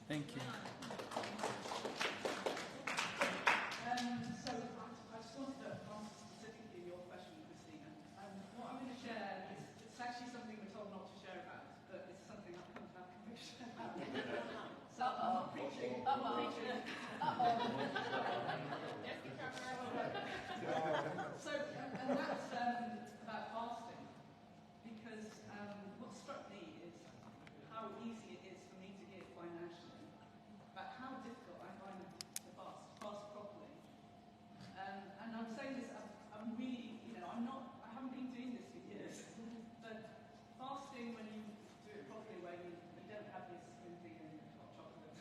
Thank you. So I just wanted to answer specifically your question, Christina. What I'm going to share is it's actually something we're told not to share about, but it's something I've come to have conviction about. So I'm not preaching. I'm not preaching. So, and that's about fasting, because what struck me is how easy it is for me to give financially, but how difficult I find it to fast properly. And I'm saying this, I'm really, I haven't been doing this for years, but fasting when you do it properly, where you don't have this smoothie and hot chocolate,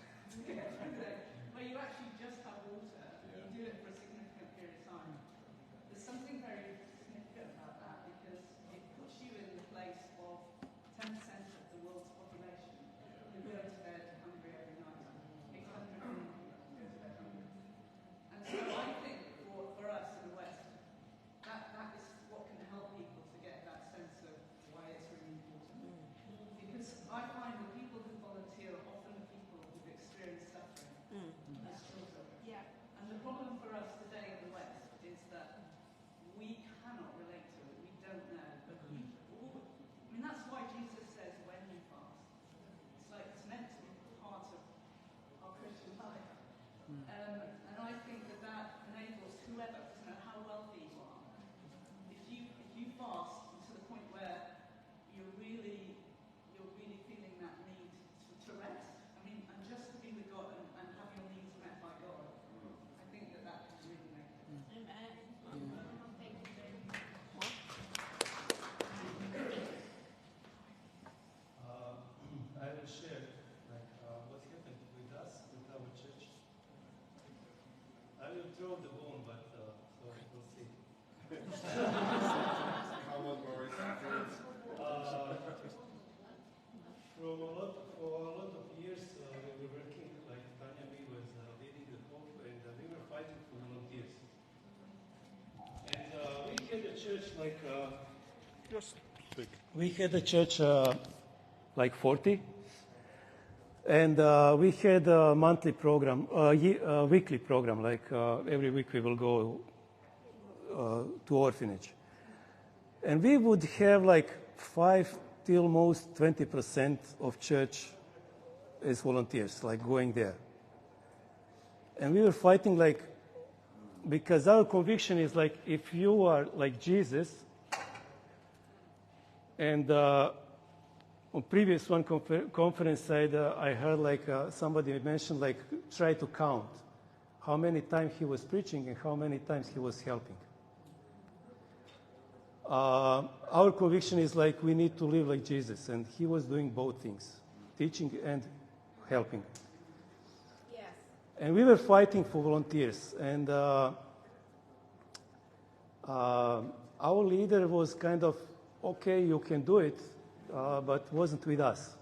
where you actually just have water, you do it for a significant period of time. There's something very significant about that, because it puts you in the place of 10% of the world's population who go to bed hungry every night. 800 million people go to bed hungry. And so I think for us in the West, that is what can help people to get that sense of why it's really important. Because I find the people who volunteer are often the people who've experienced suffering as children. Yeah. And the problem for us today in the West is that we cannot relate to it. We don't know. But that's why Jesus says when you fast. It's like it's meant to be part of our Christian life. And I think that enables whoever, no matter how wealthy you are, if you fast to the point where you're really feeling that need to rest, and just to be with God and have your needs met by God, I think that can really make it. Amen. Thank you very much. I will share what happened with us, with our church. I will throw the bone, but so we'll see. Come on, Boris. For a lot of years, we were working, like Tanya B was leading the hope, and we were fighting for volunteers. And we had a church we had a church like 40, and we had a monthly program, weekly program, like every week we will go to orphanage. And we would have like 5 till most 20% of church as volunteers, like going there. And we were fighting because our conviction is like, if you are like Jesus, and on previous one conference I heard somebody mentioned try to count how many times he was preaching and how many times he was helping. Our conviction is we need to live like Jesus, and he was doing both things, teaching and helping. Yes. And we were fighting for volunteers, and our leader was kind of, okay, you can do it, but wasn't with us.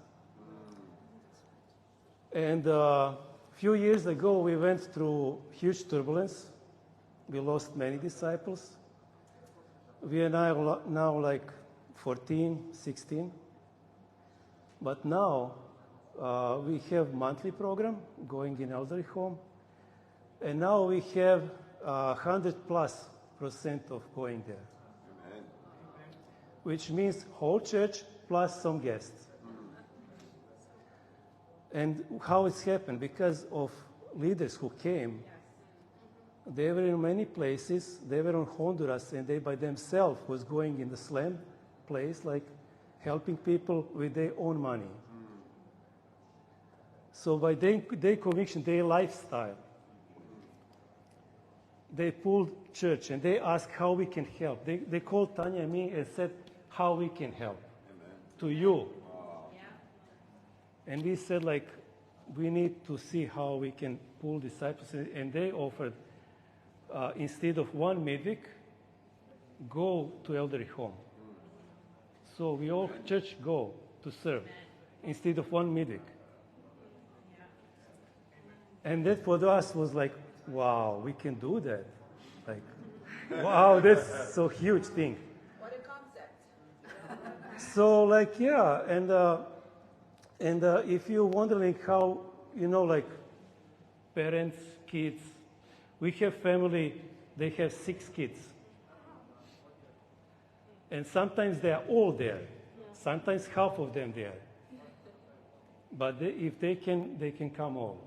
And a few years ago, we went through huge turbulence. We lost many disciples. We are now like 14, 16. But now we have monthly program going in elderly home. And now we have 100+% of going there. Amen. Which means whole church plus some guests. And how it's happened? Because of leaders who came. They were in many places. They were in Honduras, and they by themselves was going in the slum place, helping people with their own money. So by their conviction, their lifestyle, they pulled church, and they asked how we can help. They called Tanya and me and said, how we can help. Amen. To you. Wow. Yeah. And we said, we need to see how we can pull disciples. And they offered, instead of one midweek, go to elderly home. So we all, church, go to serve instead of one midweek. And that for us was wow, we can do that. Wow, that's so huge thing. What a concept. So yeah, and if you're wondering how you know, like parents, kids. We have family, they have 6 kids. And sometimes they are all there. Sometimes half of them there. But if they can come all.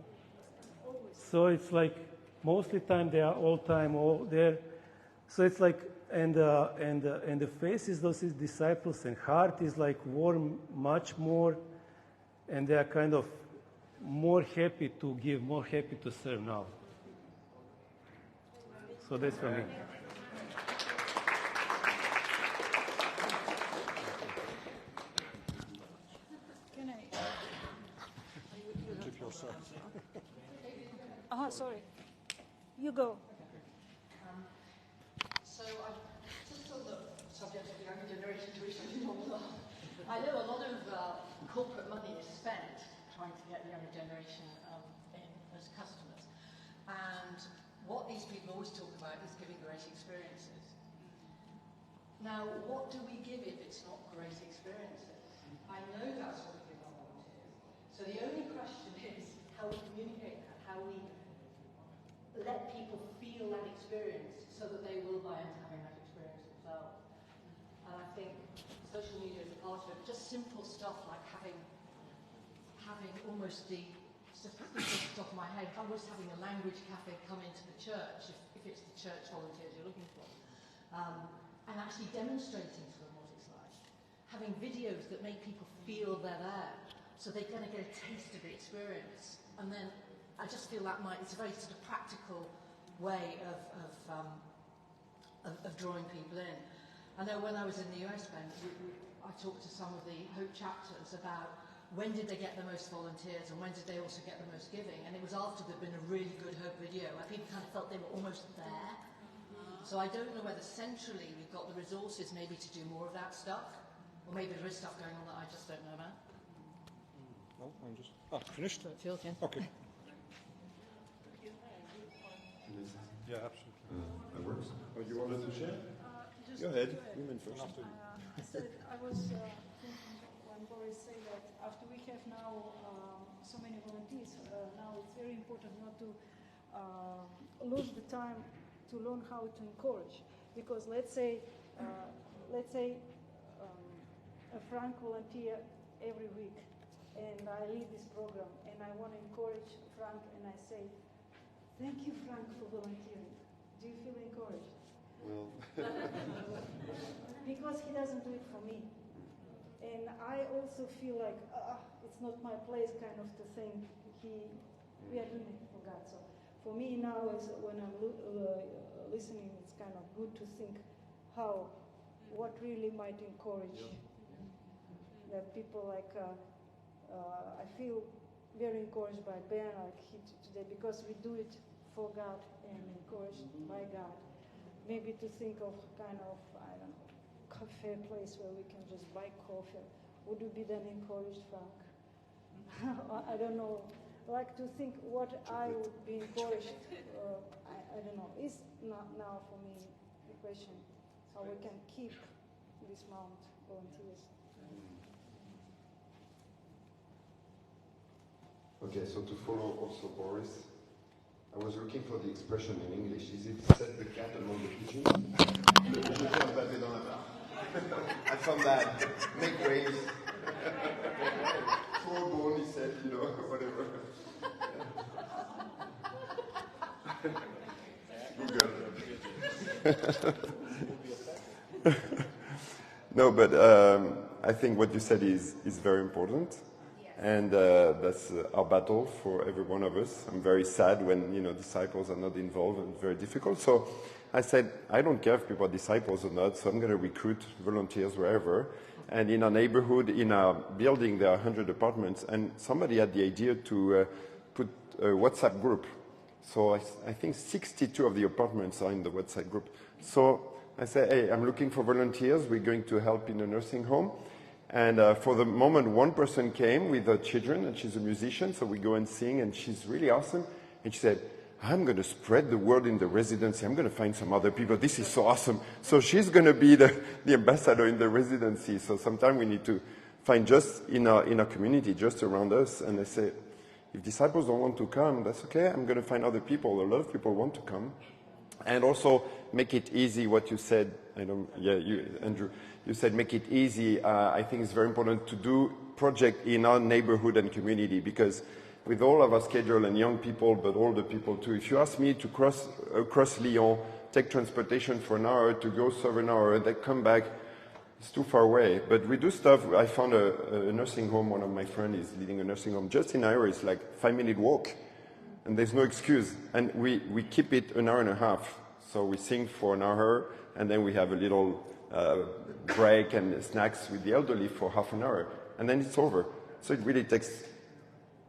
So it's like mostly time they are all there. So it's like, and the faces those disciples and heart is like warm much more, and they are kind of more happy to give, more happy to serve now. So that's for me. Can I? Keep yourself. Sorry. You go. So just on the subject of the younger generation, to which I know a lot of corporate money is spent trying to get the younger generation in as customers. And what these people always talk about is giving great experiences. Now, what do we give if it's not great experiences? I know that's what we give our volunteers. So the only question is how we communicate that, how we let people feel that experience so that they will buy into having that experience themselves. And I think social media is a part of it. Just simple stuff like having almost just off the top of my head, almost having a language cafe come into the church, if it's the church volunteers you're looking for, and actually demonstrating to them what it's like. Having videos that make people feel they're there, so they're going to get a taste of the experience. And then I just feel it's a very sort of practical way of drawing people in. I know when I was in the US, Ben, I talked to some of the Hope chapters about when did they get the most volunteers and when did they also get the most giving, and it was after there'd been a really good Hope video where people kind of felt they were almost there. So I don't know whether centrally we've got the resources maybe to do more of that stuff, or maybe there is stuff going on that I just don't know about. No, I'm just... finished? Okay. Yeah, absolutely. That works. Oh, you wanted to share? Go ahead. Women first. I was thinking when Boris said that after we have now so many volunteers, now it's very important not to lose the time to learn how to encourage. Because let's say a Frank volunteer every week, and I lead this program, and I want to encourage Frank, and I say, thank you, Frank, for volunteering. Do you feel encouraged? Well. Because he doesn't do it for me. And I also feel like, it's not my place kind of to think we are doing it for God. So for me now, when I'm listening, it's kind of good to think what really might encourage that people like, I feel very encouraged by Ben like today because we do it for God and encouraged by God. Maybe to think of kind of, I don't know, cafe place where we can just buy coffee. Would you be then encouraged, Frank? I don't know. Like to think what I would be encouraged. I don't know. It's not now for me the question how we can keep this mount volunteers. Okay, so to follow also Boris, I was looking for the expression in English. Is it set the cat among the pigeons? I found that. Make waves. Throw a bone, he said, whatever. Google. No, but I think what you said is very important. And that's our battle for every one of us. I'm very sad when disciples are not involved, and very difficult. So I said, I don't care if people are disciples or not, so I'm going to recruit volunteers wherever. And in our neighborhood, in our building, there are 100 apartments, and somebody had the idea to put a WhatsApp group. So I think 62 of the apartments are in the WhatsApp group. So I said, hey, I'm looking for volunteers. We're going to help in a nursing home. And for the moment, one person came with her children, and she's a musician, so we go and sing, and she's really awesome. And she said, I'm going to spread the word in the residency. I'm going to find some other people. This is so awesome. So she's going to be the ambassador in the residency. So sometimes we need to find just in our community, just around us. And I say, If disciples don't want to come, that's okay. I'm going to find other people. A lot of people want to come. And also make it easy, what you said. Andrew, you said make it easy. I think it's very important to do project in our neighborhood and community, because with all of our schedule and young people, but older people too, if you ask me to cross Lyon, take transportation for an hour to go serve an hour and then come back, it's too far away. But we do stuff. I found a nursing home. One of my friends is leading a nursing home just in Iowa. It's like 5-minute walk. And there's no excuse. And we keep it an hour and a half. So we sing for an hour, and then we have a little break and snacks with the elderly for half an hour. And then it's over. So it really takes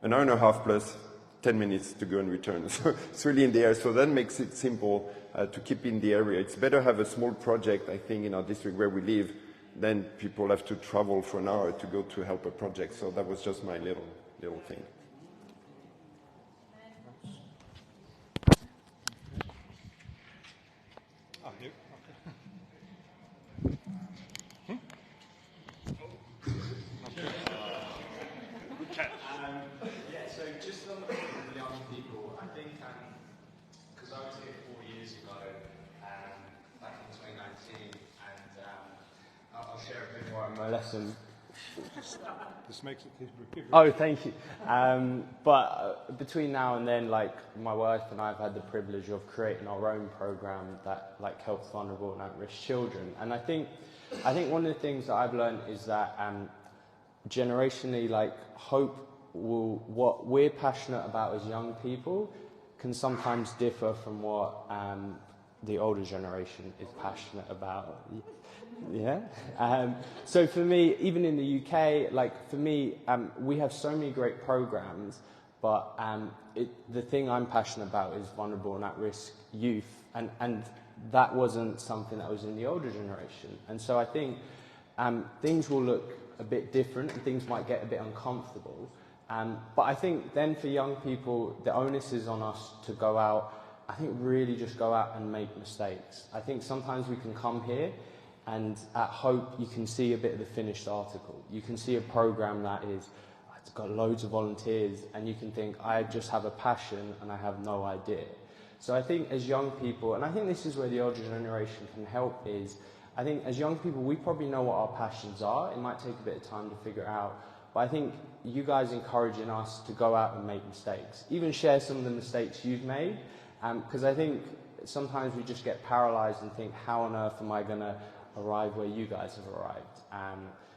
an hour and a half plus 10 minutes to go and return. So it's really in the air. So that makes it simple to keep in the area. It's better to have a small project, I think, in our district where we live, than people have to travel for an hour to go to help a project. So that was just my little thing. So just on the young people, I think, because I was here 4 years ago, back in 2019, and I'll share a bit more of my lesson. This makes it easier. Oh, thank you. But between now and then, like, my wife and I have had the privilege of creating our own program that like helps vulnerable and at-risk children. And I think one of the things that I've learned is that generationally, like, what we're passionate about as young people can sometimes differ from what the older generation is passionate about. Yeah. So for me, even in the UK, like for me, we have so many great programs, but the thing I'm passionate about is vulnerable and at-risk youth, and that wasn't something that was in the older generation. And so I think things will look a bit different, and things might get a bit uncomfortable. But I think then for young people, the onus is on us to go out, I think really just go out and make mistakes. I think sometimes we can come here and at Hope you can see a bit of the finished article. You can see a program that it's got loads of volunteers, and you can think, I just have a passion and I have no idea. So I think as young people, and I think this is where the older generation can help, is I think as young people we probably know what our passions are. It might take a bit of time to figure it out. But I think you guys encouraging us to go out and make mistakes, even share some of the mistakes you've made, because I think sometimes we just get paralyzed and think, how on earth am I going to arrive where you guys have arrived?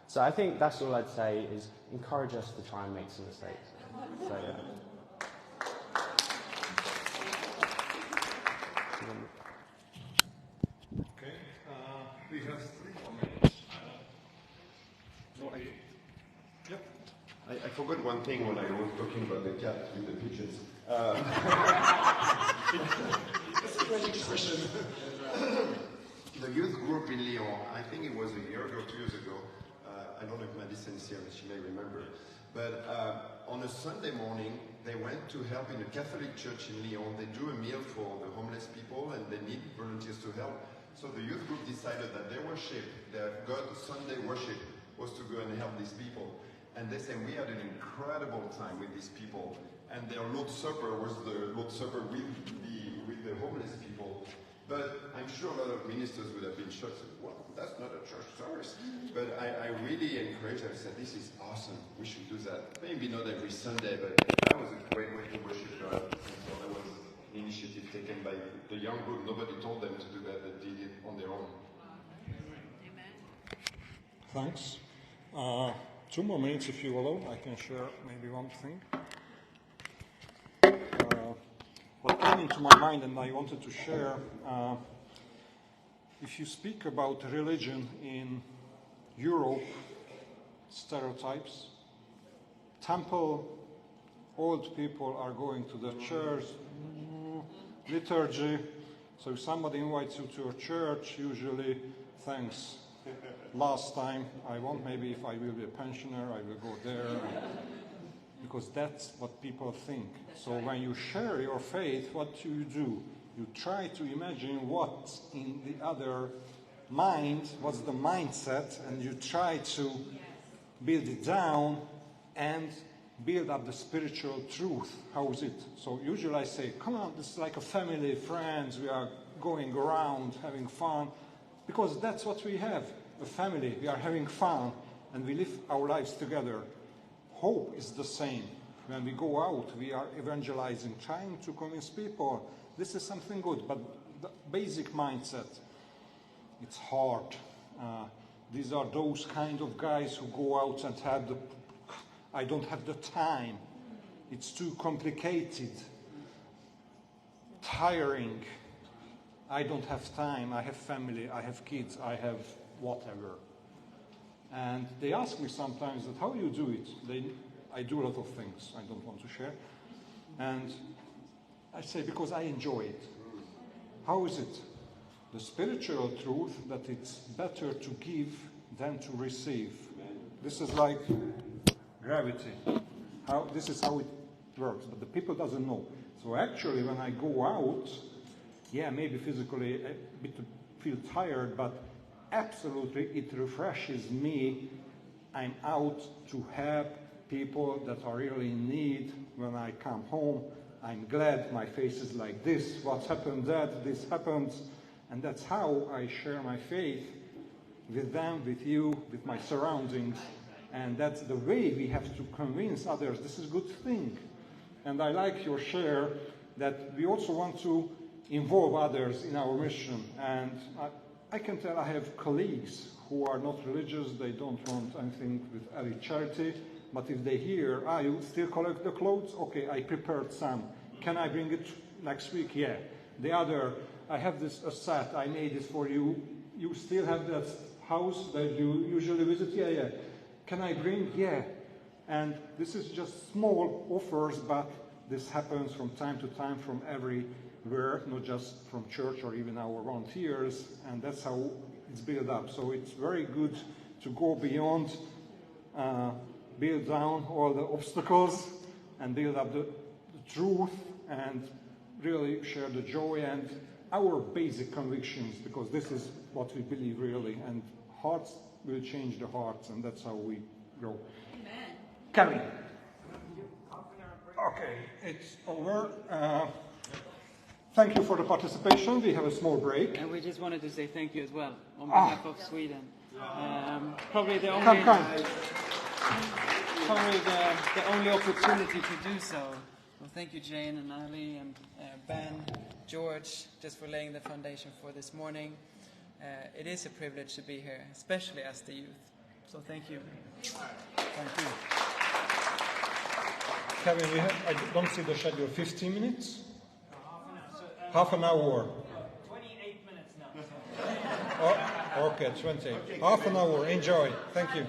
So I think that's all I'd say, is encourage us to try and make some mistakes. So, yeah. Okay, we have 3 more minutes. Yep. I forgot one thing when I was talking about the cat with the pigeons. That's a great expression. The youth group in Lyon, I think it was a year ago, 2 years ago. I don't know if Madison is here, but she may remember. But on a Sunday morning, they went to help in a Catholic church in Lyon. They do a meal for the homeless people, and they need volunteers to help. So the youth group decided that their worship, their God Sunday worship, was to go and help these people. And they said, we had an incredible time with these people. And their Lord's Supper was the Lord's Supper with the homeless people. But I'm sure a lot of ministers would have been shocked. Well, that's not a church service. But I really encourage them. I said, this is awesome. We should do that. Maybe not every Sunday, but that was a great way to worship God. And so that was an initiative taken by the young group. Nobody told them to do that. They did it on their own. Amen. Thanks. 2 more minutes, if you allow. I can share maybe one thing. What came into my mind and I wanted to share, if you speak about religion in Europe, stereotypes, temple, old people are going to the church, liturgy. So if somebody invites you to a church, usually, thanks. Last time I won't, maybe if I will be a pensioner, I will go there. Because that's what people think. So when you share your faith, what do? You try to imagine what's in the other mind, what's the mindset, and you try to build it down and build up the spiritual truth. How is it? So usually I say, come on, this is like a family, friends, we are going around having fun, because that's what we have, a family, we are having fun, and we live our lives together. Hope is the same. When we go out, we are evangelizing, trying to convince people this is something good, but the basic mindset, it's hard. These are those kind of guys who go out and have I don't have the time. It's too complicated, tiring. I don't have time. I have family. I have kids. I have whatever. And they ask me sometimes that how you do it. I do a lot of things I don't want to share. And I say because I enjoy it. How is it? The spiritual truth that it's better to give than to receive. This is like gravity. This is how it works, but the people doesn't know. So actually, when I go out, yeah, maybe physically a bit feel tired, but absolutely it refreshes me. I'm out to help people that are really in need. When I come home, I'm glad my face is like this. What happened that? This happens. And that's how I share my faith with them, with you, with my surroundings. And that's the way we have to convince others this is a good thing. And I like your share that we also want to involve others in our mission. And I can tell I have colleagues who are not religious, they don't want anything with any charity, but if they hear, you still collect the clothes? Okay, I prepared some. Can I bring it next week? Yeah. The other, I have this a set, I made it for you. You still have that house that you usually visit? Yeah. Can I bring? Yeah. And this is just small offers, but this happens from time to time from everywhere, not just from church or even our volunteers, and that's how it's built up. So it's very good to go beyond, build down all the obstacles and build up the truth and really share the joy and our basic convictions, because this is what we believe really, and hearts will change the hearts, and that's how we grow. Amen. Kevin. Okay, it's over. Thank you for the participation. We have a small break. And we just wanted to say thank you as well on behalf of Sweden. Probably the only opportunity to do so. Well, thank you, Jane and Ali and Ben, George, just for laying the foundation for this morning. It is a privilege to be here, especially as the youth. So thank you. Thank you. Kevin, I don't see the schedule. 15 minutes? Half an hour. 28 minutes now. Okay, 20. Half an hour. Enjoy. Thank you.